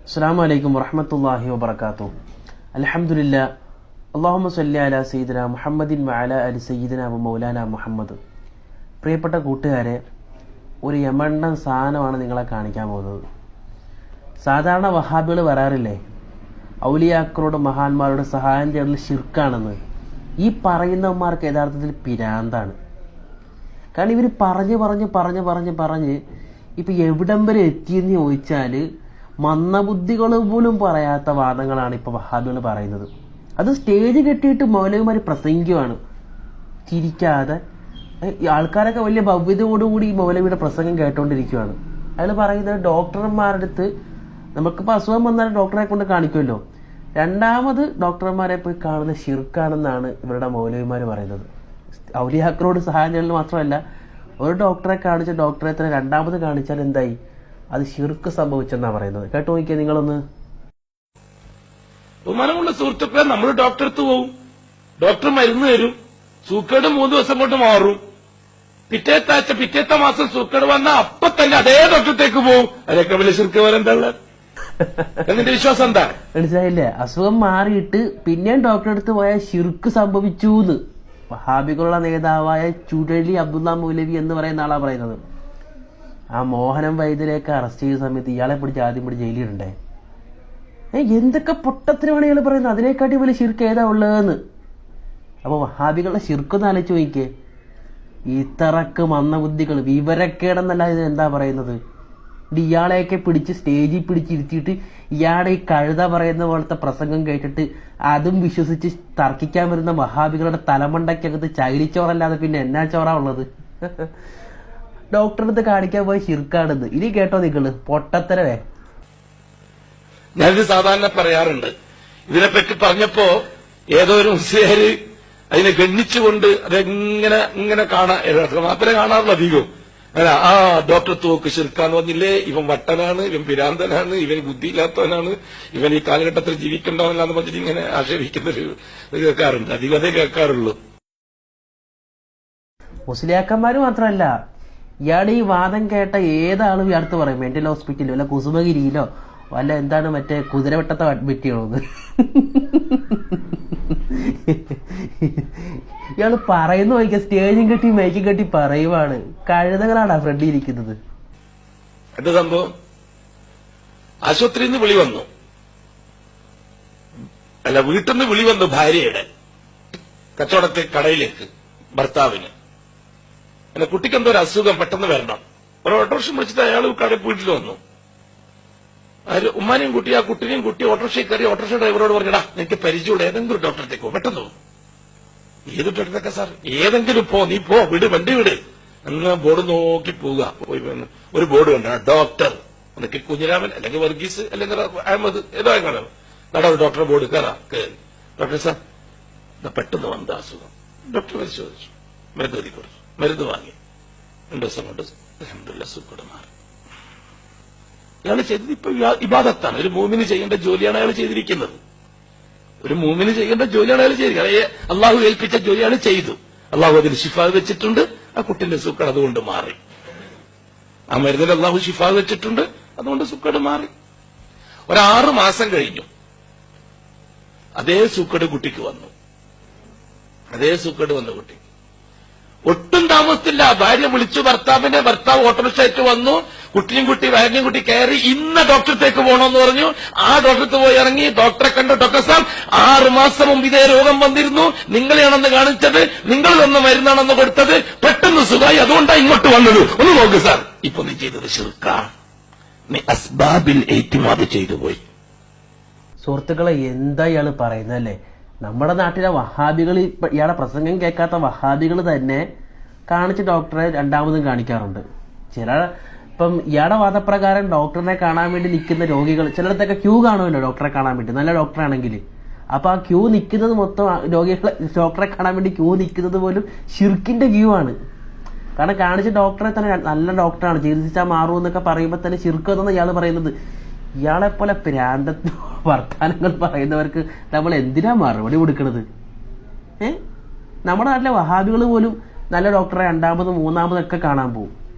അസ്സലാമു അലൈക്കും വറഹ്മത്തുള്ളാഹി വബറകാതുഹു. അൽഹംദുലില്ലാ. അല്ലാഹുമ്മ സ്വല്ലി അലാ സയ്യിദിനാ മുഹമ്മദിൻ വഅലാ അലി സയ്യിദിനാ വമൗലാനാ മുഹമ്മദ്. പ്രിയപ്പെട്ട കൂട്ടുകാരെ, ഒരു യമണ്ണൻ സാധനമാണ് നിങ്ങളെ കാണിക്കാൻ പോകുന്നത്. സാധാരണ വഹാബികൾ വരാറില്ലേ, ഔലിയാക്കളോട് മഹാന്മാരോട് സഹായം ചെയ്യൽ ശിർക്കാണെന്ന്. ഈ പറയുന്നവന്മാർക്ക് യഥാർത്ഥത്തിൽ പിരാന്താണ്. കാരണം ഇവർ പറഞ്ഞ് ഇപ്പം എവിടം വരെ എത്തിയെന്ന് ചോദിച്ചാൽ മന്ദബുദ്ധികൾ പോലും പറയാത്ത വാദങ്ങളാണ് ഇപ്പോൾ വഹാബികൾ പറയുന്നത്. അത് സ്റ്റേജ് കെട്ടിയിട്ട് മൗലവിമാർ പ്രസംഗിക്കുവാണ്, ചിരിക്കാതെ. ആൾക്കാരൊക്കെ വലിയ ഭവ്യതയോടുകൂടി ഈ മൗലവിയുടെ പ്രസംഗം കേട്ടോണ്ടിരിക്കുവാണ്. അയാൾ പറയുന്നത് ഡോക്ടർമാരുടെ അടുത്ത് നമുക്കിപ്പോൾ അസുഖം വന്നാൽ ഡോക്ടറെ കൊണ്ട് കാണിക്കുമല്ലോ, രണ്ടാമത് ഡോക്ടർമാരെ പോയി കാണുന്ന ശിർക്കാണെന്നാണ് ഇവരുടെ മൗലവിമാർ പറയുന്നത്. ഔലിയാക്കളോട് സഹായം ചെയ്യൽ മാത്രമല്ല, ഒരു ഡോക്ടറെ കാണിച്ച ഡോക്ടറെ തന്നെ രണ്ടാമത് കാണിച്ചാൽ എന്തായി, അത് ശിർക്ക് സംഭവിച്ചെന്നാണ് പറയുന്നത്. കേട്ടോ നോക്കിയാൽ നിങ്ങളൊന്ന്. ബഹുമാനമുള്ള സുഹൃത്തുക്കളെ, നമ്മൾ ഡോക്ടറെ അടുത്ത് പോവും, ഡോക്ടർ മരുന്ന് തരും, സൂക്കേട് 3 ദിവസം കൊണ്ട് മാറും. പിറ്റേത്ത മാസം സൂക്കേട് വന്നാൽ അപ്പൊ തന്നെ അതേ ഡോക്ടറത്തേക്ക് പോവും. അതിനൊക്കെ വലിയ ശിർക്ക് വരെന്താ എന്നിന്റെ വിശ്വാസം എന്താ? മനസ്സിലായില്ലേ? അസുഖം മാറിയിട്ട് പിന്നെയും ഡോക്ടറെ അടുത്ത് പോയാൽ ശിർക്ക് സംഭവിച്ചു എന്ന് വഹാബികളുടെ നേതാവായ ചുഴലി അബ്ദുള്ള മൗലവി എന്ന് പറയുന്ന ആളാ പറയുന്നത്. ആ മോഹനം വൈദ്യരെയൊക്കെ അറസ്റ്റ് ചെയ്ത സമയത്ത് ഇയാളെ പിടിച്ച് ആദ്യം പിടിച്ച് ജയിലിടണ്ടേ? എന്തൊക്കെ പൊട്ടത്തിനാണ് ഇയാൾ പറയുന്നത്. അതിനെക്കാട്ടി വലിയ ശിർക്ക് ഏതാ ഉള്ളതെന്ന്. അപ്പൊ വഹാബികളുടെ ശിർക്കൊന്ന് ആലോചിച്ച് നോക്കിക്കേ. ഇത്തറക്ക് മന്ദബുദ്ധികൾ, വിവരക്കേടെന്നല്ല ഇത് എന്താ പറയുന്നത്. ഇയാളെയൊക്കെ പിടിച്ച് സ്റ്റേജിൽ പിടിച്ചിരുത്തിയിട്ട് ഇയാളെ ഈ കഴുത പറയുന്ന പോലത്തെ പ്രസംഗം കേട്ടിട്ട് അതും വിശ്വസിച്ച് തർക്കിക്കാൻ വരുന്ന വഹാബികളുടെ തലമണ്ടയ്ക്കകത്ത് ചൈലിച്ചോറല്ലാതെ പിന്നെ എന്നാ ചോറാ ഉള്ളത്? ഡോക്ടറെ അടുത്ത് കാണിക്കാൻ പോയി ശിർക്കാണെന്ന്. ഇനി കേട്ടോ നിങ്ങള് പൊട്ടത്തരവേ. ഞാനിത് സാധാരണ പറയാറുണ്ട്. ഇതിനെപ്പറ്റി പറഞ്ഞപ്പോ ഏതോ ഒരു മുസ്ലിയാര് അതിനെ ഗണ്ണിച്ചുകൊണ്ട് അതെങ്ങനെ മാത്രമേ കാണാറുള്ളൂ അധികവും. ആ ഡോക്ടർ തോക്ക് ശിർക്കാന്ന് പറഞ്ഞില്ലേ, ഇവൻ വട്ടനാണ്, ഇവൻ പിരാന്തനാണ്, ഇവൻ ബുദ്ധിയില്ലാത്തവനാണ്, ഇവൻ ഈ കാലഘട്ടത്തിൽ ജീവിക്കേണ്ടവനല്ലാന്ന് പറഞ്ഞിട്ട് ഇങ്ങനെ ആക്ഷേപിക്കുന്നൊരു കേൾക്കാറുണ്ട്. അധികം അതേ കേൾക്കാറുള്ളൂ. മുസ്ലിയാക്കന്മാര് മാത്രമല്ല, ഇയാളുടെ ഈ വാദം കേട്ട ഏതാളും ഇയാൾക്ക് പറയും മെന്റൽ ഹോസ്പിറ്റലിലോ അല്ല കുസുമഗിരിയിലോ വല്ല എന്താണ് മറ്റേ കുതിരവട്ടത്തെ അഡ്മിറ്റ് ചെയ്യണമെന്ന്. ഇയാള് പറയുന്ന നോക്കിയ സ്റ്റേജും കെട്ടി മൈക്കും കെട്ടി പറയുവാണ്. കഴുതകളാണ് ഫ്രണ്ടിൽ ഇരിക്കുന്നത്. എന്താ സംഭവം? ആശുപത്രിയിൽ നിന്ന് വിളി വന്നു, അല്ല വീട്ടിൽ നിന്ന് വിളി വന്നു ഭാര്യയുടെ കച്ചവടത്തെ കടയിലേക്ക് ഭർത്താവിന്. അല്ല കുട്ടിക്ക് എന്തോ ഒരു അസുഖം, പെട്ടെന്ന് വരണം. ഒരു ഓട്ടോറിക്ഷ വിളിച്ചിട്ട് അയാൾ കടയിൽ വീട്ടിൽ വന്നു. ഉമ്മാനെയും കുട്ടി ആ കുട്ടിനെയും കുട്ടി ഓട്ടോറിക്ഷയിൽ കയറി ഓട്ടോറിക്ഷ ഡ്രൈവറോട് പറഞ്ഞടാ എനിക്ക് പരിചയമുള്ള ഏതെങ്കിലും ഒരു ഡോക്ടറത്തേക്കോ പെട്ടെന്ന് പോകും. ഏത് ഡോക്ടറൊക്കെ സാർ? ഏതെങ്കിലും നീ പോ, വിട്, വണ്ടി വിട്. അങ്ങ് ബോർഡ് നോക്കി പോവുക. ഒരു ബോർഡ് കണ്ട ഡോക്ടർ ഒന്നൊക്കെ കുഞ്ഞിരാമൻ അല്ലെങ്കിൽ വർഗീസ് അല്ലെങ്കിൽ അഹമ്മദ് ഏതോ കാണാം. നട ഒരു ഡോക്ടറെ ബോർഡ് കയറാം. ഡോക്ടർ സാർ പെട്ടെന്ന് വന്ന അസുഖം. ഡോക്ടർ പരിശോധിച്ചു, മരുന്ന് എഴുതി കൊടുത്തു, മരുന്ന് വാങ്ങി. 2 ദിവസം കൊണ്ട് അൽഹംദുലില്ലാഹ് സുഖം മാറി. ഇയാൾ ചെയ്തത് ഇപ്പൊ ഇബാദത്താണ്. ഒരു മൂമിന് ചെയ്യേണ്ട ജോലിയാണ് അയാൾ ചെയ്തിരിക്കുന്നത്. ഒരു മൂമിന് ചെയ്യേണ്ട ജോലിയാണ് അയാൾ ചെയ്തിരിക്കുന്നത്. അള്ളാഹു ഏൽപ്പിച്ച ജോലിയാണ് ചെയ്തു. അള്ളാഹു അതിൽ ശിഫാ വെച്ചിട്ടുണ്ട്. ആ കുട്ടിന്റെ സുഖം അതുകൊണ്ട് മാറി. ആ മരുന്നിൽ അള്ളാഹു ശിഫാ വെച്ചിട്ടുണ്ട്, അതുകൊണ്ട് സുഖം മാറി. 6 മാസം കഴിഞ്ഞു, അതേ സുഖട് കുട്ടിക്ക് വന്നു. അതേ സുഖട് വന്ന കുട്ടിക്ക് ഒട്ടും താമസത്തില്ല. ഭാര്യ വിളിച്ചു ഭർത്താവിനെ, ഭർത്താവ് ഓട്ടോറിക്ഷയായിട്ട് വന്നു. ഭാര്യയും കുട്ടി കയറി ഇന്ന ഡോക്ടറത്തേക്ക് പോകണമെന്ന് പറഞ്ഞു. ആ ഡോക്ടർക്ക് പോയി ഇറങ്ങി. ഡോക്ടറെ കണ്ട ഡോക്ടർ സാർ 6 മാസം മുമ്പ് ഇതേ രോഗം വന്നിരുന്നു, നിങ്ങളെയാണെന്ന് കാണിച്ചത്, നിങ്ങൾ തന്ന മരുന്നാണെന്ന് കൊടുത്തത്, പെട്ടെന്ന് സുഖമായി, അതുകൊണ്ടാണ് ഇങ്ങോട്ട് വന്നത്. ഒന്ന് നോക്ക് സാർ, ഇപ്പൊ നീ ചെയ്തത് ശിർക്കാണ്. നീ അസ്ബാബിൽ ഏറ്റുമാത് ചെയ്തു പോയി. സുഹൃത്തുക്കളെ, എന്താ ഇയാള് പറയുന്നല്ലേ? നമ്മുടെ നാട്ടിലെ വഹാബികൾ, ഇയാളെ പ്രസംഗം കേൾക്കാത്ത വഹാബികൾ തന്നെ കാണിച്ച് ഡോക്ടറെ രണ്ടാമതും കാണിക്കാറുണ്ട്. ഇപ്പം ഇയാളുടെ വാദപ്രകാരം ഡോക്ടറിനെ കാണാൻ വേണ്ടി നിൽക്കുന്ന രോഗികൾ ചിലടത്തൊക്കെ ക്യൂ കാണുമല്ലോ ഡോക്ടറെ കാണാൻ വേണ്ടി, നല്ല ഡോക്ടറാണെങ്കിൽ. അപ്പൊ ആ ക്യൂ നിൽക്കുന്നത് മൊത്തം രോഗികളെ ഡോക്ടറെ കാണാൻ വേണ്ടി ക്യൂ നിൽക്കുന്നത് പോലും ഷിർക്കിന്റെ ക്യൂ ആണ്. കാരണം കാണിച്ച ഡോക്ടറെ തന്നെ നല്ല ഡോക്ടറാണ്, ചികിത്സിച്ചാൽ മാറും എന്നൊക്കെ പറയുമ്പോൾ തന്നെ ഷിർക്ക് എന്നാണ് ഇയാൾ പറയുന്നത്. ഇയാളെപ്പോലെ പ്രാന്ത വർത്താനങ്ങൾ പറയുന്നവർക്ക് നമ്മൾ എന്തിനാ മറുപടി കൊടുക്കണത്? നമ്മുടെ നാട്ടിലെ വഹാബികൾ പോലും നല്ല ഡോക്ടറെ രണ്ടാമതും മൂന്നാമതൊക്കെ കാണാൻ പോകും.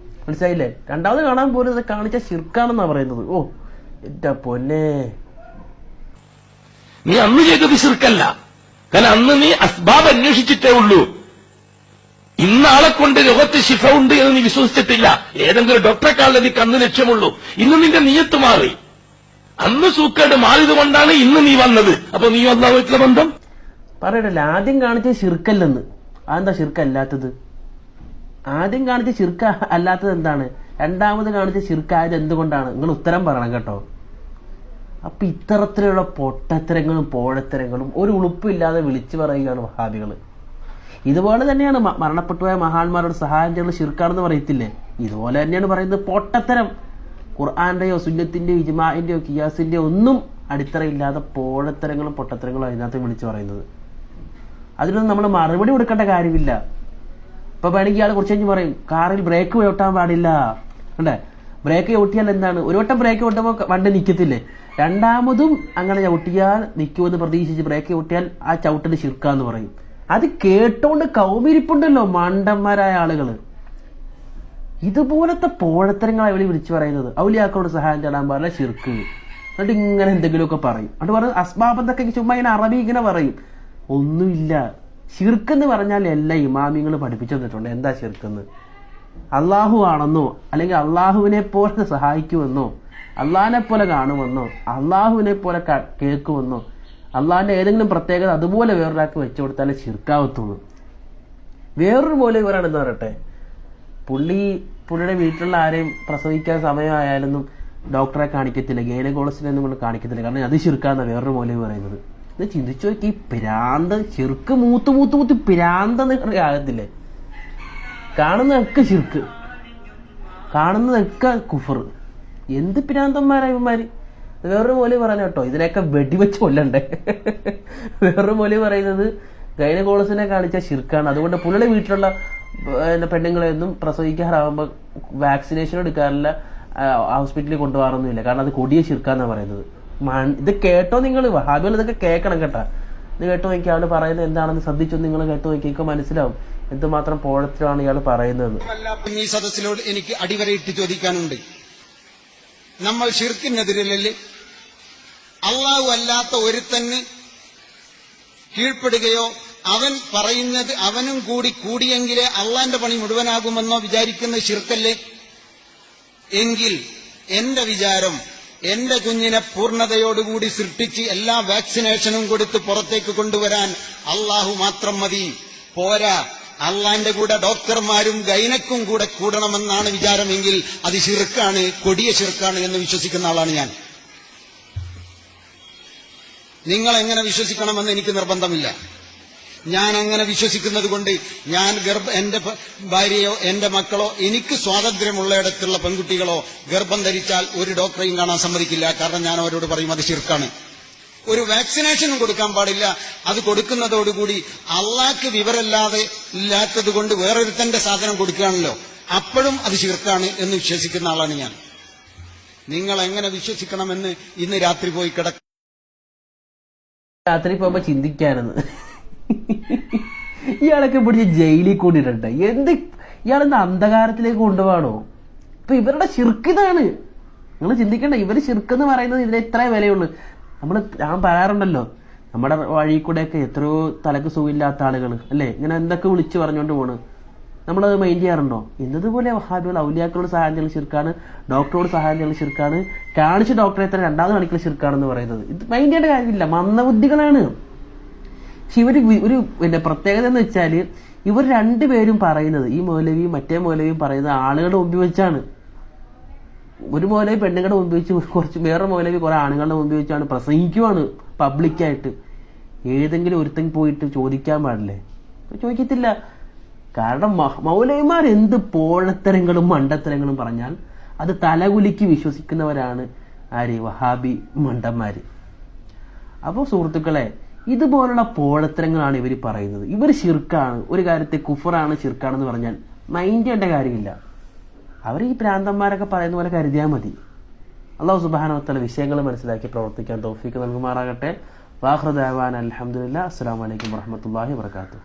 മനസ്സിലായില്ലേ? രണ്ടാമത് കാണാൻ പോലും കാണിച്ച ശിർക്കാണെന്നാണ് പറയുന്നത്. എന്റെ പൊന്നെ, നീ അന്ന് ചെയ്തത് ശിർക്കല്ല. കാരണം അന്ന് നീ അസ്ബാബ് അന്വേഷിച്ചിട്ടേ ഉള്ളൂ. ഇന്നാളെ കൊണ്ട് രോഗത്ത് ശിഫ ഉണ്ട് എന്ന് നീ വിശ്വസിച്ചിട്ടില്ല. ഏതെങ്കിലും ഡോക്ടറെ കാണാൻ നീക്ക് അന്ന് ലക്ഷ്യമുള്ളൂ. ഇന്ന് നിന്റെ നിയത്ത് മാറി. അന്ന് സൂക്കേട് മാറിയത് കൊണ്ടാണ് ഇന്ന് നീ വന്നത്. അപ്പൊ നീ അല്ലാഹുവായിട്ടുള്ള ബന്ധം പറയണല്ലേ. ആദ്യം കാണിച്ച ശിർക്കല്ലെന്ന്. അതെന്താ ശിർക്കല്ലാത്തത്? ആദ്യം കാണിച്ച ശിർക്ക അല്ലാത്തത് എന്താണ്? രണ്ടാമത് കാണിച്ച ശിർക്കായത് എന്തുകൊണ്ടാണ്? നിങ്ങൾ ഉത്തരം പറയണം കേട്ടോ. അപ്പൊ ഇത്തരത്തിലുള്ള പൊട്ടത്തരങ്ങളും പോഴത്തരങ്ങളും ഒരു ഉളുപ്പില്ലാതെ വിളിച്ചു പറയുകയാണ് വഹാബികൾ. ഇതുപോലെ തന്നെയാണ് മരണപ്പെട്ടുപോയ മഹാന്മാരോട് സഹായം ചെയ്യുന്ന ശിർക്കാണെന്ന് പറയത്തില്ലേ? ഇതുപോലെ തന്നെയാണ് പറയുന്നത് പൊട്ടത്തരം. ഖുർആന്റെയോ സുന്നത്തിന്റെയോ ഇജ്മാഇന്റെയോ കിയാസിന്റെയോ ഒന്നും അടിത്തറയില്ലാതെ പോഴത്തരങ്ങളും പൊട്ടത്തരങ്ങളും അതിനകത്ത് വിളിച്ചു പറയുന്നത്. അതിനൊന്നും നമ്മൾ മറുപടി കൊടുക്കേണ്ട കാര്യമില്ല. ഇപ്പൊ വേണമെങ്കിൽ ഇയാൾ കുറച്ച് കഴിഞ്ഞ് പറയും കാറിൽ ബ്രേക്ക് ചവിട്ടാൻ പാടില്ല. അല്ലേ? ബ്രേക്ക് ചവിട്ടിയാൽ എന്താണ്? ഒരു വട്ടം ബ്രേക്ക് ചവിട്ടുമ്പോൾ വണ്ടി നിൽക്കത്തില്ലേ? രണ്ടാമതും അങ്ങനെ ചവിട്ടിയാൽ നിൽക്കുമെന്ന് പ്രതീക്ഷിച്ച് ബ്രേക്ക് ചവിട്ടിയാൽ ആ ചവിട്ടിന് ശിർക്കാന്ന് പറയും. അത് കേട്ടോണ്ട് കൗമിരിപ്പുണ്ടല്ലോ മണ്ടന്മാരായ ആളുകൾ. ഇതുപോലത്തെ പോഴത്തരങ്ങളാണ് ഇവിടെ വിളിച്ചു പറയുന്നത്. ഔലിയാക്കളോട് സഹായം തേടാൻ പാടില്ല, ശിർക്ക്. എന്നിട്ട് ഇങ്ങനെ എന്തെങ്കിലുമൊക്കെ പറയും. എന്നിട്ട് പറഞ്ഞ് അസ്ബാബെന്നൊക്കെ ചുമ്മാ ഇങ്ങനെ അറബി ഇങ്ങനെ പറയും. ഒന്നുമില്ല. ശിർക്കെന്ന് പറഞ്ഞാൽ എല്ലാ ഇമാമിങ്ങൾ പഠിപ്പിച്ചു തന്നിട്ടുണ്ട്. എന്താ ശിർക്കെന്ന്? അള്ളാഹു ആണെന്നോ അല്ലെങ്കിൽ അള്ളാഹുവിനെ പോലെ സഹായിക്കുമെന്നോ അള്ളാഹിനെ പോലെ കാണുമെന്നോ അള്ളാഹുവിനെ പോലെ കേൾക്കുമെന്നോ അള്ളാഹിന്റെ ഏതെങ്കിലും പ്രത്യേകത അതുപോലെ വേറൊരാൾക്ക് വെച്ചു കൊടുത്താലേ ശിർക്കാവത്തുള്ളൂ. വേറൊരു പോലെ ഇവരാണെന്ന് പറയട്ടെ, പുള്ളിയുടെ വീട്ടിലുള്ള ആരെയും പ്രസവിക്കാൻ സമയമായാലൊന്നും ഡോക്ടറെ കാണിക്കത്തില്ല, ഗൈനക്കോളജിസ്റ്റൊന്നും കൊണ്ട് കാണിക്കത്തില്ല. കാരണം അത് ശിർക്കാന്നാണ് വേറൊരു പോലെ പറയുന്നത്. ഇത് ചിന്തിച്ചു നോക്കി. പിരാന്ത് ശിർക്ക് മൂത്ത് പിരാന്തെന്ന് ആകത്തില്ലേ? കാണുന്നതൊക്കെ ശിർക്ക്, കാണുന്നതൊക്കെ കുഫർ. എന്ത് പിരാന്തന്മാരാ ഇവന്മാര്. വേറൊരു മോലി പറഞ്ഞ കേട്ടോ, ഇതിനെയൊക്കെ വെടിവെച്ച് കൊല്ലണ്ടേ. വേറൊരു മോലി പറയുന്നത് ഗൈനക്കോളജിനെ കാണിച്ച ശിർക്കാണ്. അതുകൊണ്ട് പുള്ളിയുടെ വീട്ടിലുള്ള പെണ്ണുങ്ങളെയൊന്നും പ്രസവിക്കാറാവുമ്പോൾ വാക്സിനേഷൻ എടുക്കാറില്ല, ഹോസ്പിറ്റലിൽ കൊണ്ടുപോകാറൊന്നുമില്ല. കാരണം അത് കൊടിയ ശിർക്കാന്നാണ് പറയുന്നത്. ഇത് കേട്ടോ നിങ്ങൾ? വഹാബികൾ ഇതൊക്കെ കേൾക്കണം കേട്ടാ. ഇത് കേട്ടോ നോക്കി ആള് പറയുന്നത് എന്താണെന്ന് ശ്രദ്ധിച്ചു നിങ്ങൾ കേട്ടോ നോക്കി മനസ്സിലാവും എന്തുമാത്രം പോഴത്തിലാണ് ഇയാൾ പറയുന്നത്. ഈ സദസ്സിനോട് എനിക്ക് അടിവരയിട്ട് ചോദിക്കാനുണ്ട്. നമ്മൾ ശിർക്കിനെതിരല്ലേ? അള്ളാഹു അല്ലാത്ത ഒരുത്തന് കീഴ്പ്പെടുകയോ അവൻ പറയുന്നത് അവനും കൂടി കൂടിയെങ്കിലേ അള്ളാന്റെ പണി മുഴുവനാകുമെന്നോ വിചാരിക്കുന്ന ശിർക്കല്ലേ? എങ്കിൽ എന്റെ വിചാരം, എന്റെ കുഞ്ഞിനെ പൂർണ്ണതയോടുകൂടി സൃഷ്ടിച്ച് എല്ലാ വാക്സിനേഷനും കൊടുത്ത് പുറത്തേക്ക് കൊണ്ടുവരാൻ അള്ളാഹു മാത്രം മതി. പോരാ, അള്ളാന്റെ കൂടെ ഡോക്ടർമാരും ഗൈനക്കും കൂടെ കൂടണമെന്നാണ് വിചാരമെങ്കിൽ അത് ശിർക്കാണ്, കൊടിയ ശിർക്കാണ് എന്ന് വിശ്വസിക്കുന്ന ആളാണ് ഞാൻ. നിങ്ങൾ എങ്ങനെ വിശ്വസിക്കണമെന്ന് എനിക്ക് നിർബന്ധമില്ല. ഞാൻ അങ്ങനെ വിശ്വസിക്കുന്നത് കൊണ്ട് ഞാൻ എന്റെ ഭാര്യയോ എന്റെ മക്കളോ എനിക്ക് സ്വാതന്ത്ര്യമുള്ളയിടത്തുള്ള പെൺകുട്ടികളോ ഗർഭം ധരിച്ചാൽ ഒരു ഡോക്ടറെയും കാണാൻ സമ്മതിക്കില്ല. കാരണം ഞാൻ അവരോട് പറയും അത് ശിർക്കാണ്. ഒരു വാക്സിനേഷനും കൊടുക്കാൻ പാടില്ല. അത് കൊടുക്കുന്നതോടുകൂടി അള്ളാഹ്ക്ക് വിവരമില്ലാതെ ഇല്ലാത്തത് കൊണ്ട് വേറൊരുത്തന്റെ സാധനം കൊടുക്കുകയാണല്ലോ, അപ്പോഴും അത് ശിർക്കാണ് എന്ന് വിശ്വസിക്കുന്ന ആളാണ് ഞാൻ. നിങ്ങൾ എങ്ങനെ വിശ്വസിക്കണമെന്ന് ഇന്ന് രാത്രി പോയി രാത്രി പോകുമ്പോ ചിന്തിക്കാനെന്ന്. ഇയാളൊക്കെ പിടിച്ച് ജയിലിൽ കൊണ്ടിടട്ടെ. ഇയാളെന്താ അന്ധകാരത്തിലേക്ക് കൊണ്ടുപോകണോ? ഇപ്പൊ ഇവരുടെ ശിർക്ക് ഇതാണ്. നിങ്ങൾ ചിന്തിക്കണ്ട, ഇവര് ശിർക്കെന്ന് പറയുന്നത് ഇതിന് ഇത്ര വിലയുള്ളൂ. ഞാൻ പറയാറുണ്ടല്ലോ, നമ്മുടെ വഴി കൂടെയൊക്കെ എത്രയോ തലക്ക് സുഖമില്ലാത്ത ആളുകൾ അല്ലേ ഇങ്ങനെ എന്തൊക്കെ വിളിച്ചു പറഞ്ഞുകൊണ്ട് പോണ്. നമ്മളത് മൈൻഡ് ചെയ്യാറുണ്ടോ? എന്നതുപോലെ വഹാബികൾ ഔലിയാക്കളോട് സഹായം ചെയ്യുന്ന ശിർക്കാണ്, ഡോക്ടറോട് സഹായം ചെയ്യുന്ന ശിർക്കാണ്, കാണിച്ച ഡോക്ടറെ തന്നെ രണ്ടാമത് കാണിക്കുന്ന ശിർക്കാണെന്ന് പറയുന്നത്. ഇത് മൈൻഡ് ചെയ്യേണ്ട കാര്യമില്ല, മന്ദബുദ്ധികളാണ്. പക്ഷെ ഒരു പ്രത്യേകത എന്ന് വെച്ചാല് ഇവർ രണ്ടുപേരും പറയുന്നത്, ഈ മൗലവിയും മറ്റേ മൗലവിയും പറയുന്നത് ആളുകളുടെ മുമ്പിൽ വെച്ചാണ്. ഒരു മൗലവി പെണ്ണുങ്ങളുടെ മുമ്പിൽ വെച്ച് വേറെ മൗലവി കുറെ ആണുങ്ങളുടെ മുമ്പിൽ വെച്ചാണ് പ്രസംഗിക്കുവാണ് പബ്ലിക്കായിട്ട്. ഏതെങ്കിലും ഒരുത്തൻ പോയിട്ട് ചോദിക്കാൻ പാടില്ലേ? ചോദിക്കത്തില്ല. കാരണം മൗലവിമാർ എന്ത് പോഴത്തരങ്ങളും മണ്ടത്തരങ്ങളും പറഞ്ഞാൽ അത് തലകുലിക്ക് വിശ്വസിക്കുന്നവരാണ് ആര്? വഹാബി മണ്ടന്മാര്. അപ്പോൾ സുഹൃത്തുക്കളെ, ഇതുപോലുള്ള പോഴത്തരങ്ങളാണ് ഇവർ പറയുന്നത്. ഇവർ ശിർക്കാണ്, ഒരു കാര്യത്തെ കുഫറാണ്, ശിർക്കാണെന്ന് പറഞ്ഞാൽ മൈൻഡ് ചെയ്യേണ്ട കാര്യമില്ല. അവർ ഈ പ്രാന്തന്മാരൊക്കെ പറയുന്ന പോലെ കരുതിയാൽ മതി. അല്ലാഹു സുബ്ഹാനഹു വ തആല വിഷയങ്ങൾ മനസ്സിലാക്കി പ്രവർത്തിക്കാൻ തൗഫീഖ് നൽകുമാറാകട്ടെ. വാഖിറു ദഅവാന അൽഹംദുലില്ലാഹി. അസ്സലാമു അലൈക്കും വറഹ്മത്തുള്ളാഹി വബറകാതുഹു.